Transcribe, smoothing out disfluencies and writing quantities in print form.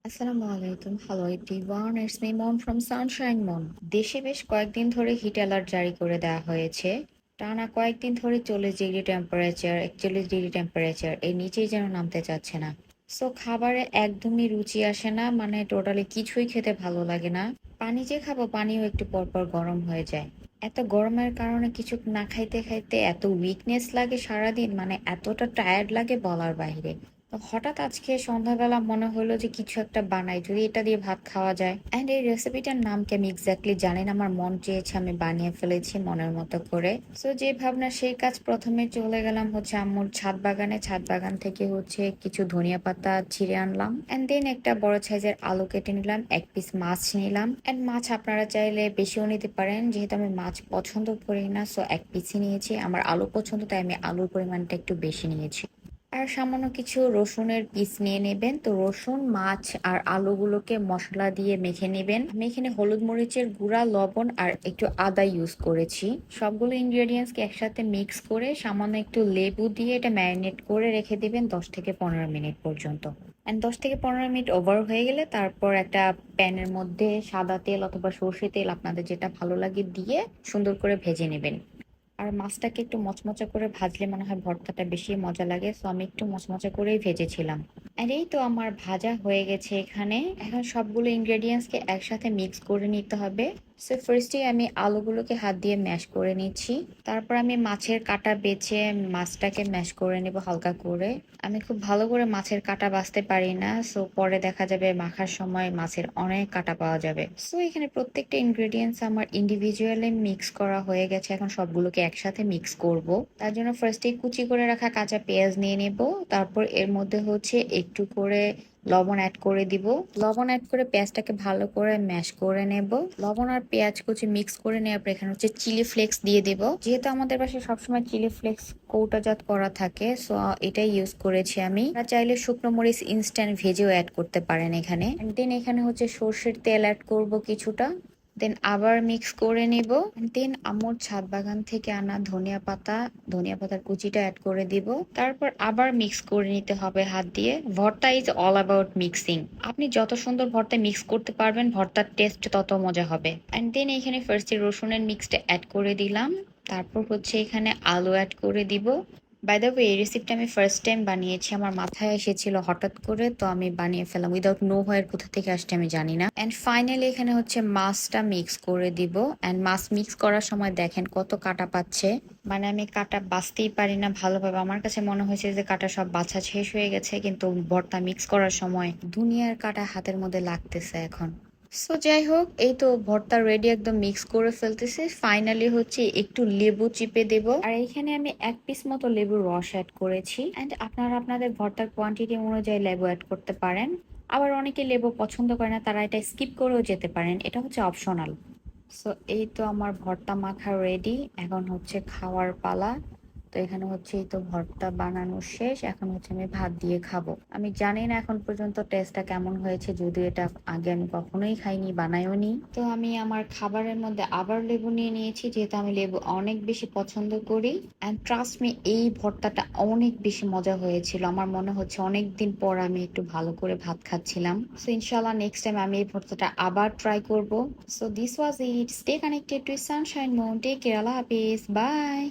আসসালামু আলাইকুম। Hello everyone, it's me মন ফ্রম সানশাইন মন। দেশে বেশ কয়েকদিন ধরে হিট অ্যালার্ট জারি করে দেওয়া হয়েছে। টানা কয়েকদিন ধরে 40 ডিগ্রি টেম্পারেচার, 41 ডিগ্রি টেম্পারেচার এর নিচেই যেন নামতে চাচ্ছে না। সো খাবারে একদমই রুচি আসে না, মানে টোটালি কিছুই খেতে ভালো লাগে না। পানি যে খাবো, পানিও একটু পর পর গরম হয়ে যায়। এত গরমের কারণে কিছু না খাইতে খাইতে এত উইকনেস লাগে সারাদিন, মানে এতটা টায়ার্ড লাগে বলার বাইরে। তো হঠাৎ আজকে সন্ধ্যাবেলা মনে হলো যে কিছু একটা বানাই, যদি এটা দিয়ে ভাত খাওয়া যায়। অ্যান্ড এই রেসিপিটার নাম কি আমি এক্স্যাক্টলি জানি না, আমার মন চেয়েছে আমি বানিয়ে ফেলেছি মনের মতো করে। সো যে ভাবনা সেই কাজ, প্রথমে চলে গেলাম হচ্ছে আম্মুর ছাদ বাগানে। ছাদ বাগান থেকে হচ্ছে কিছু ধনিয়া পাতা ছিঁড়ে আনলাম, অ্যান্ড দেন একটা বড় সাইজের আলু কেটে নিলাম, এক পিস মাছ নিলাম। অ্যান্ড মাছ আপনারা চাইলে বেশিও নিতে পারেন, যেহেতু আমি মাছ পছন্দ করি না সো এক পিসই নিয়েছি। আমার আলু পছন্দ তাই আমি আলুর পরিমাণটা একটু বেশি নিয়েছি। আর সামান্য কিছু রসুনের পিস নিয়ে নেবেন। তো রসুন, মাছ আর আলুগুলোকে মশলা দিয়ে মেখে নেবেন। আমি এখানে হলুদ মরিচের গুঁড়া, লবণ আর একটু আদা ইউজ করেছি। সবগুলো ইনগ্রেডিয়েন্টসকে একসাথে মিক্স করে সামান্য একটু লেবু দিয়ে এটা ম্যারিনেট করে রেখে দিবেন 10 থেকে 15 মিনিট পর্যন্ত। অ্যান্ড 10 থেকে 15 মিনিট ওভার হয়ে গেলে তারপর একটা প্যানের মধ্যে সাদা তেল অথবা সর্ষে তেল, আপনাদের যেটা ভালো লাগে, দিয়ে সুন্দর করে ভেজে নেবেন। আর মাছটাকে একটু মচমচা করে ভাজলে মনে হয় ভর্তাটা বেশি মজা লাগে, সো আমি একটু মচমচা করেই ভেজেছিলাম। আর এই তো আমার ভাজা হয়ে গেছে এখানে। এখন সবগুলো ইনগ্রেডিয়েন্টসকে একসাথে মিক্স করে নিতে হবে। সো ফার্স্টে আমি আলুগুলোকে হাত দিয়ে ম্যাশ করে নিচ্ছি। তারপর আমি মাছের কাঁটা বেছে মাছটাকে ম্যাশ করে নেব হালকা করে। আমি খুব ভালো করে মাছের কাঁটা বাছতে পারি না, সো পরে দেখা যাবে মাখার সময় মাছের অনেক কাঁটা পাওয়া যাবে। সো এখানে প্রত্যেকটা ইনগ্রেডিয়েন্টস আমার ইন্ডিভিজুয়ালি মিক্স করা হয়ে গেছে। এখন সবগুলোকে একসাথে মিক্স করব। তার জন্য ফার্স্টে কুচি করে রাখা কাঁচা পেঁয়াজ নিয়ে নেব। তারপর এর মধ্যে হচ্ছে একটু করে লবণ অ্যাড করে দিব। লবণ অ্যাড করে পেঁয়াজটাকে ভালো করে ম্যাশ করে নেব। লবণ আর পেঁয়াজ কুচি মিক্স করে নেওয়ার পর এখানে হচ্ছে চিলি ফ্লেক্স দিয়ে দেব। যেহেতু আমাদের বাসায় সবসময় চিলি ফ্লেক্স কৌটাজাত করা থাকে, সো এটাই ইউজ করেছি আমি। আপনারা চাইলে শুকনো মরিচ ইনস্ট্যান্ট ভেজেও অ্যাড করতে পারেন এখানে। দেন এখানে হচ্ছে সর্ষের তেল অ্যাড করব কিছুটা। দেন আবার মিক্স করে নিব। দেন আম্মুর ছাদ বাগান থেকে আনা ধনিয়া পাতা, ধনিয়া পাতার কুচিটা অ্যাড করে দিব। তারপর আবার মিক্স করে নিতে হবে হাত দিয়ে। ভর্তা ইজ অল অ্যাবাউট মিক্সিং। আপনি যত সুন্দর ভর্তা মিক্স করতে পারবেন, ভর্তার টেস্ট তত মজা হবে। অ্যান্ড দেন এখানে ফার্স্টে রসুনের মিক্সটা অ্যাড করে দিলাম। তারপর হচ্ছে এখানে আলু অ্যাড করে দিব। বাই দ্য ওয়ে, এই রেসিপিটা আমি ফার্স্ট টাইম বানিয়েছি, আমার মাথায় এসেছিল হঠাৎ করে, তো আমি বানিয়ে ফেলাম উইদাউট নো হোয়ার কোথা থেকে আসছে আমি জানি না। অ্যান্ড ফাইনালি এখানে হচ্ছে মাছটা মিক্স করে দিব। অ্যান্ড মাছ মিক্স করার সময় দেখেন কত কাটা পাচ্ছে, মানে আমি কাটা বাছতেই পারি না ভালোভাবে। আমার কাছে মনে হয়েছে যে কাটা সব বাছা শেষ হয়ে গেছে, কিন্তু ভর্তা মিক্স করার সময় দুনিয়ার কাটা হাতের মধ্যে লাগতেছে এখন। সো যাই হোক, এই তো ভর্তা রেডি, একদম মিক্স করে ফেলতেছি। ফাইনালি হচ্ছে একটু লেবু চিপে দেব। আর এখানে আমি এক পিস মতো লেবুর রস অ্যাড করেছি। এন্ড আপনারা আপনাদের ভর্তার কোয়ান্টিটি অনুযায়ী লেবু অ্যাড করতে পারেন। আবার অনেকে লেবু পছন্দ করে না, তারা এটা স্কিপ করেও যেতে পারেন, এটা হচ্ছে অপশনাল। সো এই তো আমার ভর্তা মাখা রেডি, এখন হচ্ছে খাওয়ার পালা। তো এখানে হচ্ছে এই তো ভর্তা বানানো শেষ, এখন হচ্ছে আমি ভাত দিয়ে খাবো। আমি জানি না এখন পর্যন্ত টেস্টটা কেমন হয়েছে, যদিও এটা আগে আমি কখনোই খাইনি, বানাইও নি। তো আমি আমার খাবারের মধ্যে আবার লেবু নিয়ে নিয়েছি, যেহেতু আমি লেবু অনেক বেশি পছন্দ করি। অ্যান্ড ট্রাস্ট মি, এই ভর্তাটা অনেক বেশি মজা হয়েছিল। আমার মনে হচ্ছে অনেক দিন পর আমি একটু ভালো করে ভাত খাচ্ছিলাম। সো ইনশাল্লাহ নেক্সট টাইম আমি এই ভর্তাটা আবার ট্রাই করব। So this was it, stay connected to Sunshine Moon, take care, আল্লাহ হাফিজ, বাই।